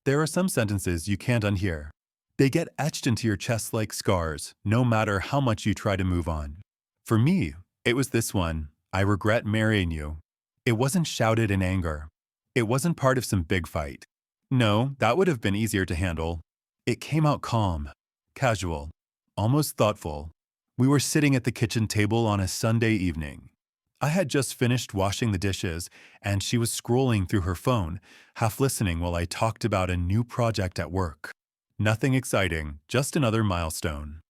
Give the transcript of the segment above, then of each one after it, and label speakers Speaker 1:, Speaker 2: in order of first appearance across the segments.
Speaker 1: There are some sentences you can't unhear. They get etched into your chest like scars, no matter how much you try to move on. For me, it was this one: I regret marrying you. It wasn't shouted in anger. It wasn't part of some big fight. No, that would have been easier to handle. It came out calm, casual, almost thoughtful. We were sitting at the kitchen table on a Sunday evening. I had just finished washing the dishes, and she was scrolling through her phone, half listening while I talked about a new project at work. Nothing exciting, just another milestone.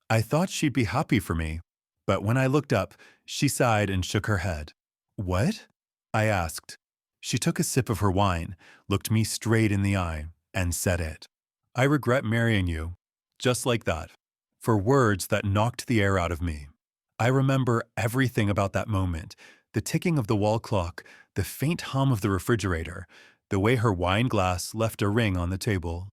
Speaker 1: I thought she'd be happy for me, but when I looked up, she sighed and shook her head. What? I asked. She took a sip of her wine, looked me straight in the eye, and said it. I regret marrying you. Just like that. For words that knocked the air out of me. I remember everything about that moment: the ticking of the wall clock, the faint hum of the refrigerator, the way her wine glass left a ring on the table.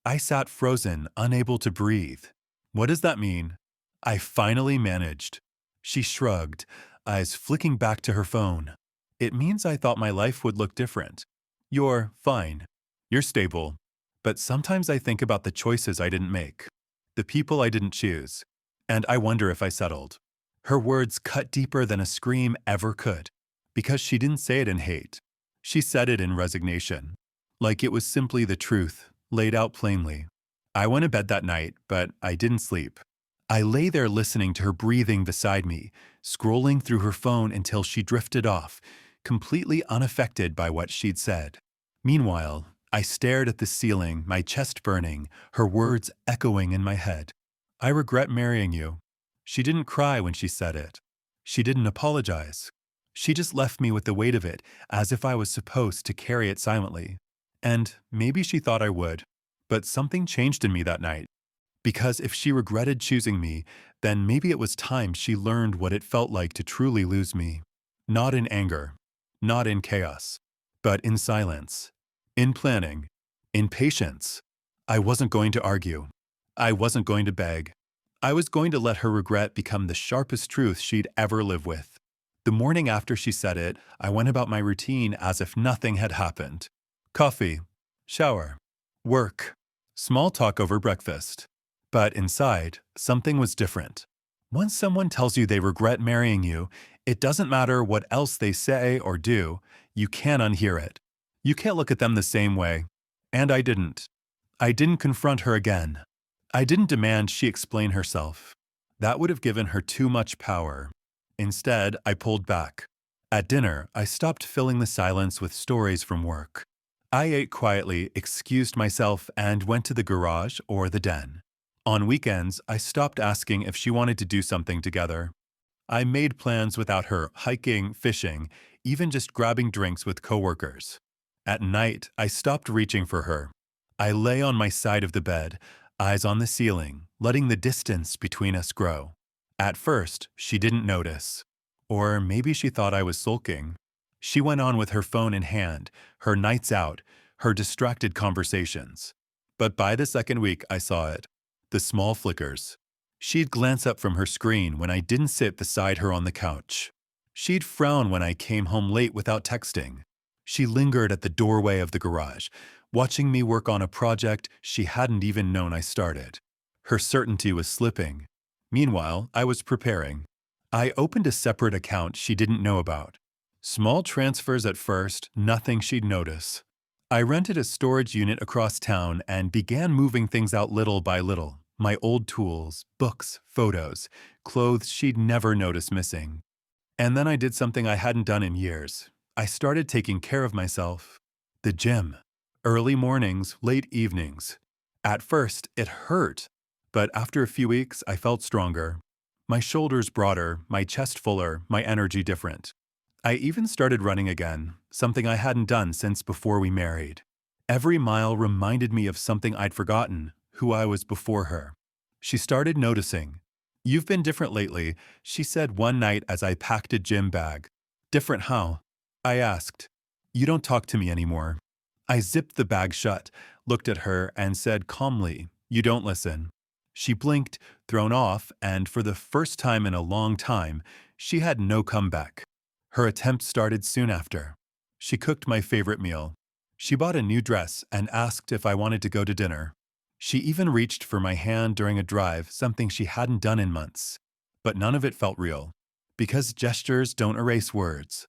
Speaker 1: I sat frozen, unable to breathe. What does that mean? I finally managed. She shrugged, eyes flicking back to her phone. It means I thought my life would look different. You're fine. You're stable. But sometimes I think about the choices I didn't make, the people I didn't choose, and I wonder if I settled. Her words cut deeper than a scream ever could, because she didn't say it in hate. She said it in resignation, like it was simply the truth, laid out plainly. I went to bed that night, but I didn't sleep. I lay there listening to her breathing beside me, scrolling through her phone until she drifted off, completely unaffected by what she'd said. Meanwhile, I stared at the ceiling, my chest burning, her words echoing in my head. I regret marrying you. She didn't cry when she said it. She didn't apologize. She just left me with the weight of it, as if I was supposed to carry it silently. And maybe she thought I would. But something changed in me that night. Because if she regretted choosing me, then maybe it was time she learned what it felt like to truly lose me. Not in anger, not in chaos, but in silence, in planning, in patience. I wasn't going to argue. I wasn't going to beg. I was going to let her regret become the sharpest truth she'd ever live with. The morning after she said it, I went about my routine as if nothing had happened. Coffee, shower, work, small talk over breakfast. But inside, something was different. Once someone tells you they regret marrying you, it doesn't matter what else they say or do, you can't unhear it. You can't look at them the same way. And I didn't. I didn't confront her again. I didn't demand she explain herself. That would have given her too much power. Instead, I pulled back. At dinner, I stopped filling the silence with stories from work. I ate quietly, excused myself, and went to the garage or the den. On weekends, I stopped asking if she wanted to do something together. I made plans without her: hiking, fishing, even just grabbing drinks with coworkers. At night, I stopped reaching for her. I lay on my side of the bed, eyes on the ceiling, letting the distance between us grow. At first, she didn't notice. Or maybe she thought I was sulking. She went on with her phone in hand, her nights out, her distracted conversations. But by the second week, I saw it. The small flickers. She'd glance up from her screen when I didn't sit beside her on the couch. She'd frown when I came home late without texting. She lingered at the doorway of the garage, watching me work on a project she hadn't even known I started. Her certainty was slipping. Meanwhile, I was preparing. I opened a separate account she didn't know about. Small transfers at first, nothing she'd notice. I rented a storage unit across town and began moving things out little by little. My old tools, books, photos, clothes she'd never noticed missing. And then I did something I hadn't done in years. I started taking care of myself. The gym. Early mornings, late evenings. At first, it hurt. But after a few weeks, I felt stronger. My shoulders broader, my chest fuller, my energy different. I even started running again, something I hadn't done since before we married. Every mile reminded me of something I'd forgotten: who I was before her. She started noticing. "You've been different lately," she said one night as I packed a gym bag. "Different how?" I asked. "You don't talk to me anymore." I zipped the bag shut, looked at her, and said calmly, "You don't listen." She blinked, thrown off, and for the first time in a long time, she had no comeback. Her attempt started soon after. She cooked my favorite meal. She bought a new dress and asked if I wanted to go to dinner. She even reached for my hand during a drive, something she hadn't done in months. But none of it felt real, because gestures don't erase words.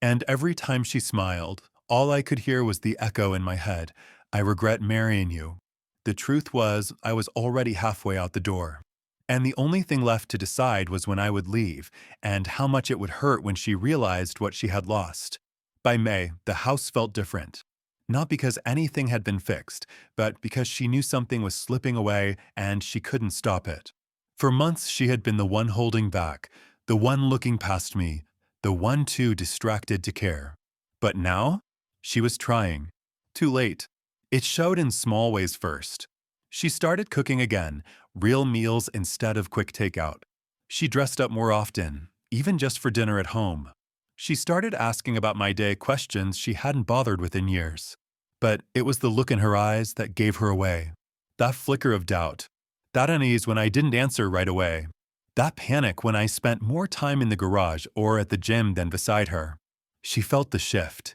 Speaker 1: And every time she smiled, all I could hear was the echo in my head, I regret marrying you. The truth was, I was already halfway out the door. And the only thing left to decide was when I would leave, and how much it would hurt when she realized what she had lost. By May, the house felt different. Not because anything had been fixed, but because she knew something was slipping away and she couldn't stop it. For months, she had been the one holding back, the one looking past me, the one too distracted to care. But now, she was trying. Too late. It showed in small ways first. She started cooking again, real meals instead of quick takeout. She dressed up more often, even just for dinner at home. She started asking about my day questions she hadn't bothered with in years. But it was the look in her eyes that gave her away. That flicker of doubt. That unease when I didn't answer right away. That panic when I spent more time in the garage or at the gym than beside her. She felt the shift.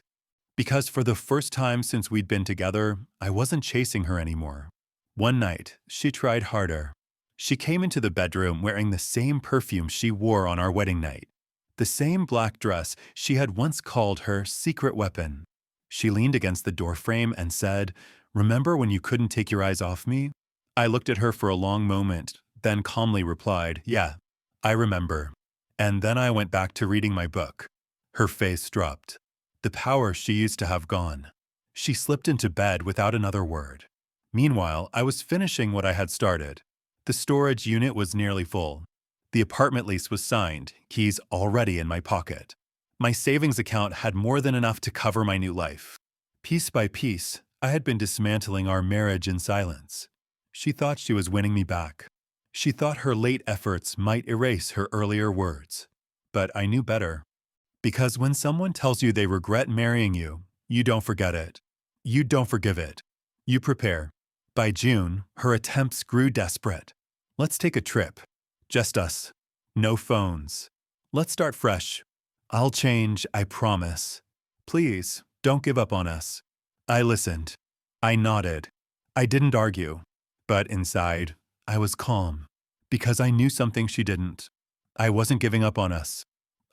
Speaker 1: Because for the first time since we'd been together, I wasn't chasing her anymore. One night, she tried harder. She came into the bedroom wearing the same perfume she wore on our wedding night. The same black dress she had once called her secret weapon. She leaned against the doorframe and said, "Remember when you couldn't take your eyes off me?" I looked at her for a long moment, then calmly replied, "Yeah, I remember." And then I went back to reading my book. Her face dropped. The power she used to have gone. She slipped into bed without another word. Meanwhile, I was finishing what I had started. The storage unit was nearly full. The apartment lease was signed, keys already in my pocket. My savings account had more than enough to cover my new life. Piece by piece, I had been dismantling our marriage in silence. She thought she was winning me back. She thought her late efforts might erase her earlier words. But I knew better. Because when someone tells you they regret marrying you, you don't forget it. You don't forgive it. You prepare. By June, her attempts grew desperate. Let's take a trip. Just us. No phones. Let's start fresh. I'll change, I promise. Please, don't give up on us. I listened. I nodded. I didn't argue. But inside, I was calm. Because I knew something she didn't. I wasn't giving up on us.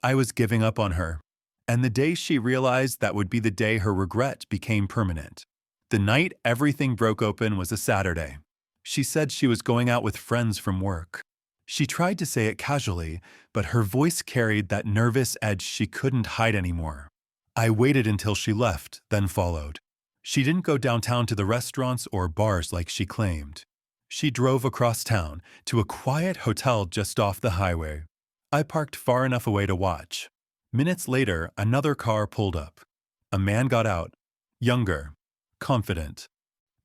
Speaker 1: I was giving up on her. And the day she realized that would be the day her regret became permanent. The night everything broke open was a Saturday. She said she was going out with friends from work. She tried to say it casually, but her voice carried that nervous edge she couldn't hide anymore. I waited until she left, then followed. She didn't go downtown to the restaurants or bars like she claimed. She drove across town to a quiet hotel just off the highway. I parked far enough away to watch. Minutes later, another car pulled up. A man got out, younger, confident.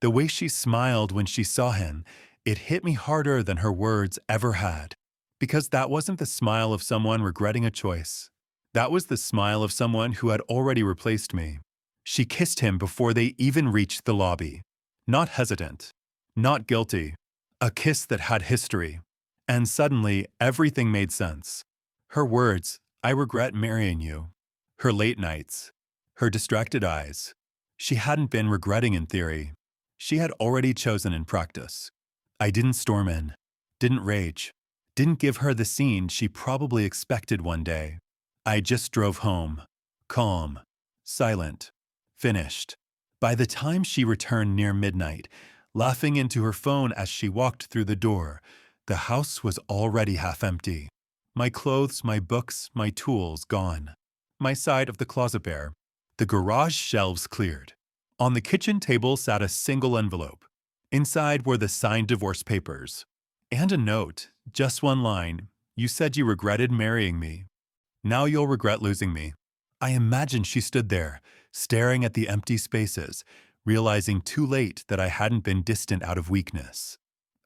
Speaker 1: The way she smiled when she saw him, it hit me harder than her words ever had. Because that wasn't the smile of someone regretting a choice. That was the smile of someone who had already replaced me. She kissed him before they even reached the lobby. Not hesitant. Not guilty. A kiss that had history. And suddenly, everything made sense. Her words, "I regret marrying you." Her late nights. Her distracted eyes. She hadn't been regretting in theory. She had already chosen in practice. I didn't storm in. Didn't rage. Didn't give her the scene she probably expected one day. I just drove home. Calm. Silent. Finished. By the time she returned near midnight, laughing into her phone as she walked through the door, the house was already half empty. My clothes, my books, my tools gone. My side of the closet bare. The garage shelves cleared. On the kitchen table sat a single envelope. Inside were the signed divorce papers. And a note, just one line. "You said you regretted marrying me. Now you'll regret losing me." I imagined she stood there, staring at the empty spaces, realizing too late that I hadn't been distant out of weakness.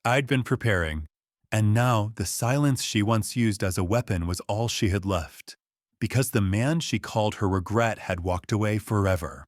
Speaker 1: I'd been preparing, and now the silence she once used as a weapon was all she had left, because the man she called her regret had walked away forever.